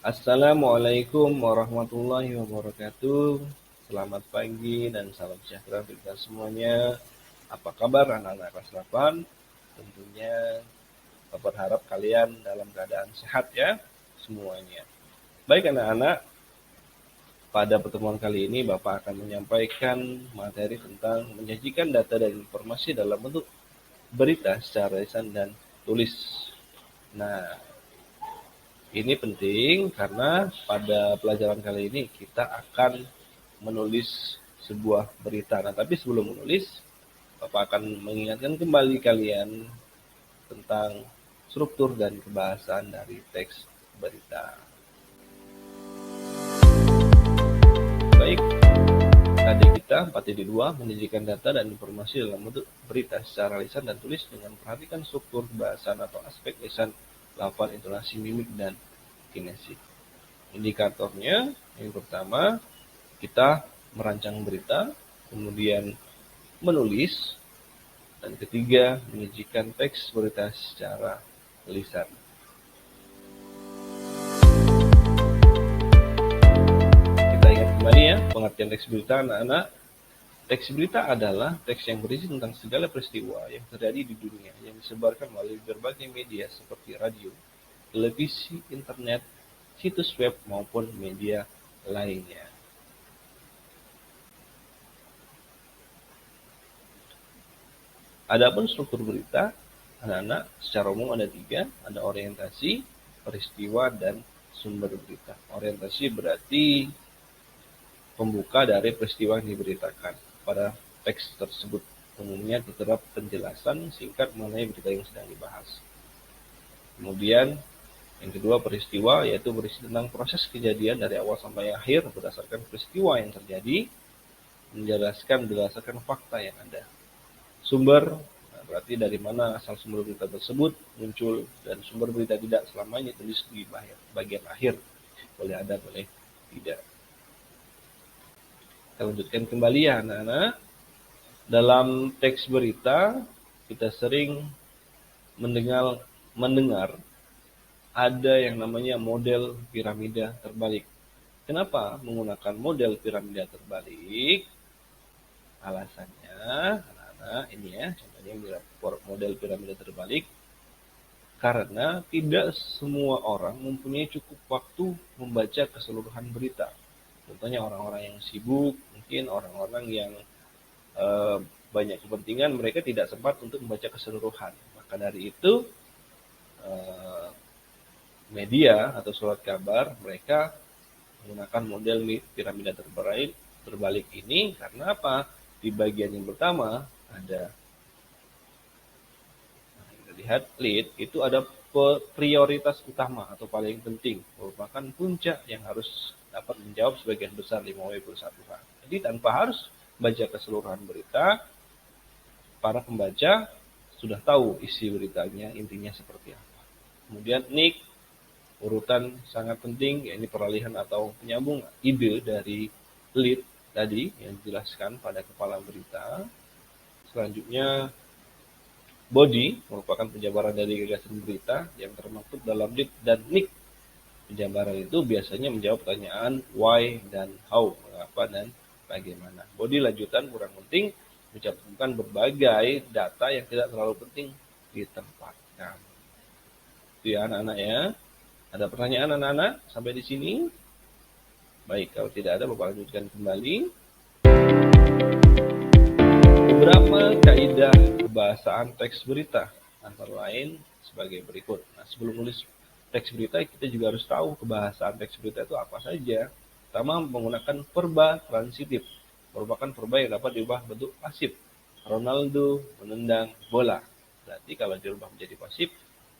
Assalamualaikum warahmatullahi wabarakatuh. Selamat pagi dan salam sejahtera untuk kita semuanya. Apa kabar anak-anak kelas 8? Tentunya Bapak berharap kalian dalam keadaan sehat ya semuanya. Baik anak-anak, pada pertemuan kali ini Bapak akan menyampaikan materi tentang menyajikan data dan informasi dalam bentuk berita secara lisan dan tulis. Nah, ini penting karena pada pelajaran kali ini kita akan menulis sebuah berita. Nah, tapi sebelum menulis, Bapak akan mengingatkan kembali kalian tentang struktur dan kebahasaan dari teks berita. Baik, tadi kita 4.2 menyajikan data dan informasi dalam bentuk berita secara lisan dan tulis dengan perhatikan struktur kebahasaan atau aspek lisan, lafal, intonasi, mimik, dan kinesis. Indikatornya yang pertama, kita merancang berita, kemudian menulis, dan ketiga, menyajikan teks berita secara lisan. Kita ingat kembali ya, pengertian teks berita anak-anak. Teks berita adalah teks yang berisi tentang segala peristiwa yang terjadi di dunia yang disebarkan melalui berbagai media seperti radio, televisi, internet, situs web, maupun media lainnya. Adapun struktur berita, anak-anak secara umum ada 3, ada orientasi, peristiwa, dan sumber berita. Orientasi berarti pembuka dari peristiwa yang diberitakan. Pada teks tersebut umumnya terdapat penjelasan singkat mengenai berita yang sedang dibahas. Kemudian yang kedua peristiwa, yaitu berisi tentang proses kejadian dari awal sampai akhir berdasarkan peristiwa yang terjadi, menjelaskan berdasarkan fakta yang ada. Sumber, berarti dari mana asal sumber berita tersebut muncul, dan sumber berita tidak selamanya tulis di bagian akhir, boleh ada boleh tidak. Kita lanjutkan kembali ya anak-anak. Dalam teks berita kita sering mendengar ada yang namanya model piramida terbalik. Kenapa menggunakan model piramida terbalik? Alasannya anak-anak ini ya, contohnya model piramida terbalik, karena tidak semua orang mempunyai cukup waktu membaca keseluruhan berita. Contohnya orang-orang yang sibuk, mungkin orang-orang yang banyak kepentingan, mereka tidak sempat untuk membaca keseluruhan. Maka dari itu media atau surat kabar mereka menggunakan model piramida terbalik ini karena apa? Di bagian yang pertama ada, kita lihat lead itu ada prioritas utama atau paling penting, merupakan puncak yang harus dapat menjawab sebagian besar 5W+1H. Jadi tanpa harus baca keseluruhan berita, para pembaca sudah tahu isi beritanya, intinya seperti apa. Kemudian nick, urutan sangat penting, yakni peralihan atau penyambung ide dari lead tadi yang dijelaskan pada kepala berita. Selanjutnya body merupakan penjabaran dari gagasan berita yang termaktub dalam lead dan nick. Penjabaran itu biasanya menjawab pertanyaan why dan how, mengapa dan bagaimana. Body lanjutan kurang penting, mencantumkan berbagai data yang tidak terlalu penting ditempatkan. Itu ya anak-anak ya. Ada pertanyaan anak-anak sampai di sini? Baik, kalau tidak ada Bapak lanjutkan kembali. Beberapa kaidah kebahasaan teks berita antara lain sebagai berikut. Nah, sebelum nulis teks berita kita juga harus tahu kebahasaan teks berita itu apa saja. Pertama, menggunakan verba transitif, merupakan verba yang dapat diubah bentuk pasif. Ronaldo menendang bola. Berarti kalau dirubah menjadi pasif,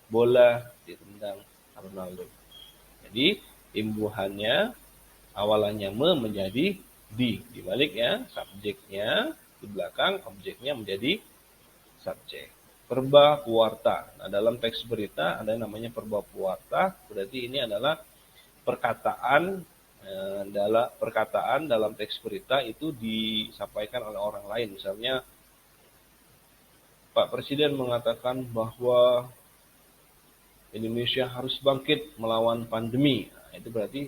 bola ditendang Ronaldo. Jadi imbuhannya awalannya menjadi di baliknya subjeknya di belakang, objeknya menjadi subjek. Verba puarta. Nah, dalam teks berita ada yang namanya verba puarta, berarti ini adalah perkataan dalam teks berita itu disampaikan oleh orang lain. Misalnya Pak Presiden mengatakan bahwa Indonesia harus bangkit melawan pandemi. Nah, Nah, itu berarti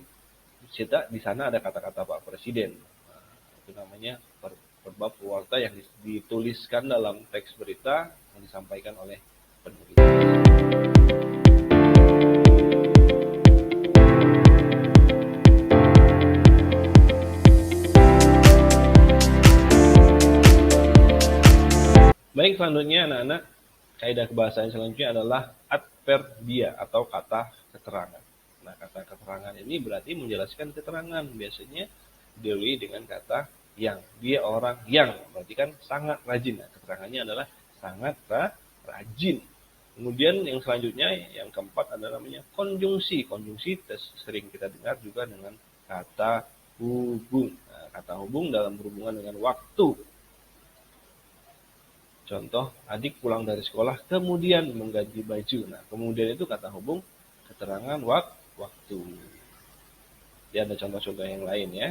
di sana ada kata-kata Pak Presiden. Nah, itu namanya perbab warta yang dituliskan dalam teks berita yang disampaikan oleh penulis. Baik, selanjutnya anak-anak, kaidah kebahasaan selanjutnya adalah adverbia atau kata keterangan. Nah, kata keterangan ini berarti menjelaskan keterangan. Biasanya didahului dengan kata yang. Dia orang yang, berarti kan sangat rajin. Nah, keterangannya adalah sangat rajin. Kemudian yang selanjutnya, yang keempat adalah namanya konjungsi. Konjungsi sering kita dengar juga dengan kata hubung. Nah, kata hubung dalam berhubungan dengan waktu. Contoh, adik pulang dari sekolah kemudian mengganti baju. Nah, kemudian itu kata hubung keterangan waktu. Ya, ada contoh-contoh yang lain ya.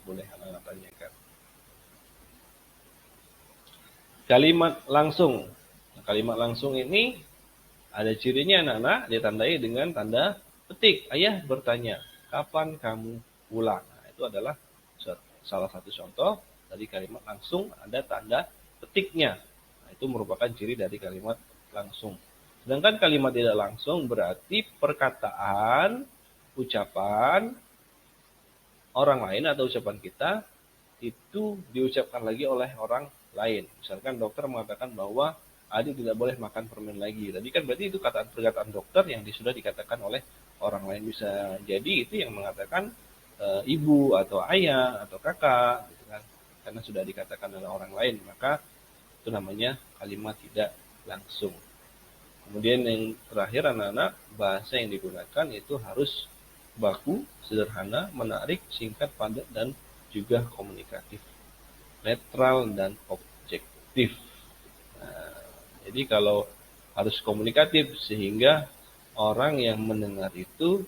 Boleh anak-anak tanyakan. Kalimat langsung. Nah, kalimat langsung ini ada cirinya anak-anak, ditandai dengan tanda petik. Ayah bertanya, kapan kamu pulang? Nah, itu adalah salah satu contoh dari kalimat langsung ada tanda petiknya. Itu merupakan ciri dari kalimat langsung. Sedangkan kalimat tidak langsung berarti perkataan, ucapan orang lain atau ucapan kita itu diucapkan lagi oleh orang lain. Misalkan dokter mengatakan bahwa adik tidak boleh makan permen lagi. Tadi kan berarti itu perkataan dokter yang sudah dikatakan oleh orang lain. Bisa jadi itu yang mengatakan ibu atau ayah atau kakak, gitu kan? Karena sudah dikatakan oleh orang lain, maka itu namanya kalimat tidak langsung. Kemudian yang terakhir anak-anak, bahasa yang digunakan itu harus baku, sederhana, menarik, singkat, padat, dan juga komunikatif. Netral dan objektif. Nah, jadi kalau harus komunikatif sehingga orang yang mendengar itu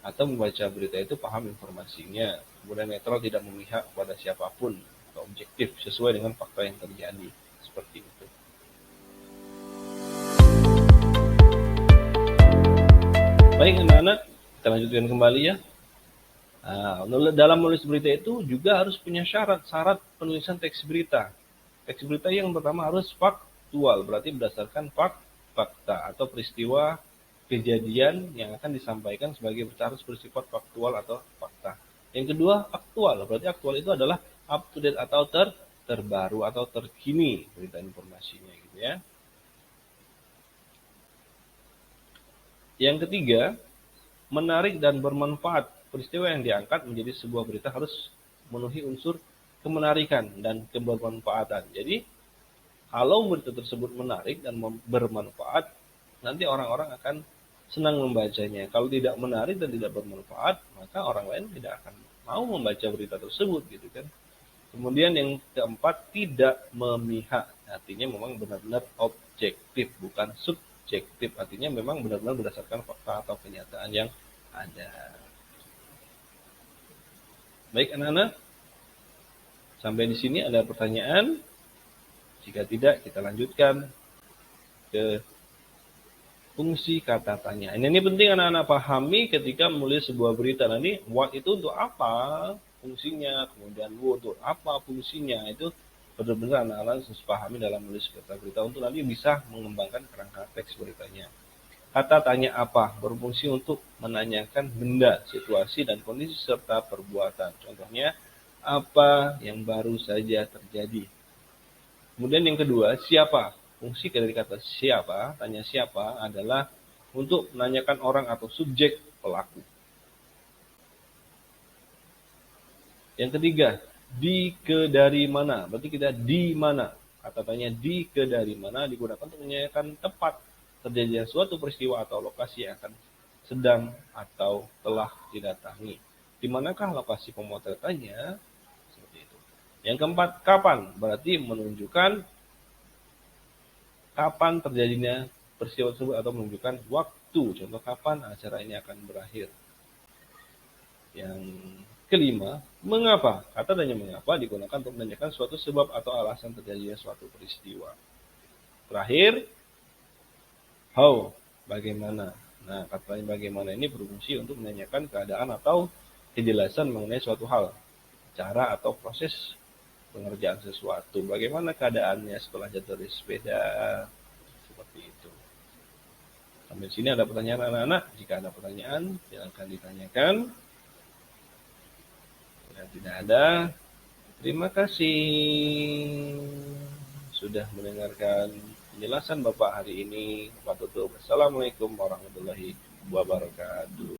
atau membaca berita itu paham informasinya. Kemudian netral, tidak memihak pada siapapun, atau objektif sesuai dengan fakta yang terjadi. Seperti itu. Baik anak-anak, kita lanjutkan kembali ya. Nah, dalam menulis berita itu juga harus punya syarat penulisan teks berita. Teks berita yang pertama harus faktual, berarti berdasarkan fakta atau peristiwa kejadian yang akan disampaikan sebagai berita harus bersifat faktual atau fakta. Yang kedua, aktual, berarti aktual itu adalah up to date atau terbaru atau terkini berita informasinya gitu ya. Yang ketiga, menarik dan bermanfaat. Peristiwa yang diangkat menjadi sebuah berita harus memenuhi unsur kemenarikan dan kebermanfaatan. Jadi, kalau berita tersebut menarik dan bermanfaat, nanti orang-orang akan senang membacanya. Kalau tidak menarik dan tidak bermanfaat, maka orang lain tidak akan mau membaca berita tersebut gitu kan. Kemudian yang keempat, tidak memihak. Artinya memang benar-benar objektif, bukan subjektif. Artinya memang benar-benar berdasarkan fakta atau kenyataan yang ada. Baik anak-anak, sampai di sini ada pertanyaan? Jika tidak, kita lanjutkan ke fungsi kata tanya. Ini penting anak-anak pahami ketika menulis sebuah berita. Nanti what itu untuk apa fungsinya, kemudian who untuk apa fungsinya. Itu benar-benar anak-anak harus pahami dalam menulis berita untuk nanti bisa mengembangkan kerangka teks beritanya. Kata tanya apa berfungsi untuk menanyakan benda, situasi, dan kondisi serta perbuatan. Contohnya, apa yang baru saja terjadi. Kemudian yang kedua, siapa. Fungsi dari kata siapa, tanya siapa adalah untuk menanyakan orang atau subjek pelaku. Yang ketiga, di ke dari mana. Berarti kita di mana. Kata tanya di ke dari mana digunakan untuk menanyakan tempat terjadinya suatu peristiwa atau lokasi yang akan sedang atau telah didatangi. Di manakah lokasi pemotretannya? Seperti itu. Yang keempat, kapan? Berarti menunjukkan kapan terjadinya peristiwa tersebut atau menunjukkan waktu. Contoh kapan acara ini akan berakhir. Yang kelima, mengapa? Kata tanya mengapa digunakan untuk menanyakan suatu sebab atau alasan terjadinya suatu peristiwa. Terakhir, how, bagaimana. Nah, kata lain bagaimana ini berfungsi untuk menanyakan keadaan atau kejelasan mengenai suatu hal, cara atau proses pengerjaan sesuatu. Bagaimana keadaannya setelah jatuh dari sepeda, seperti itu. Sampai sini ada pertanyaan anak-anak? Jika ada pertanyaan, silakan ditanyakan. Jika tidak ada, terima kasih sudah mendengarkan penjelasan Bapak hari ini. Bapak tutup. Assalamualaikum warahmatullahi wabarakatuh.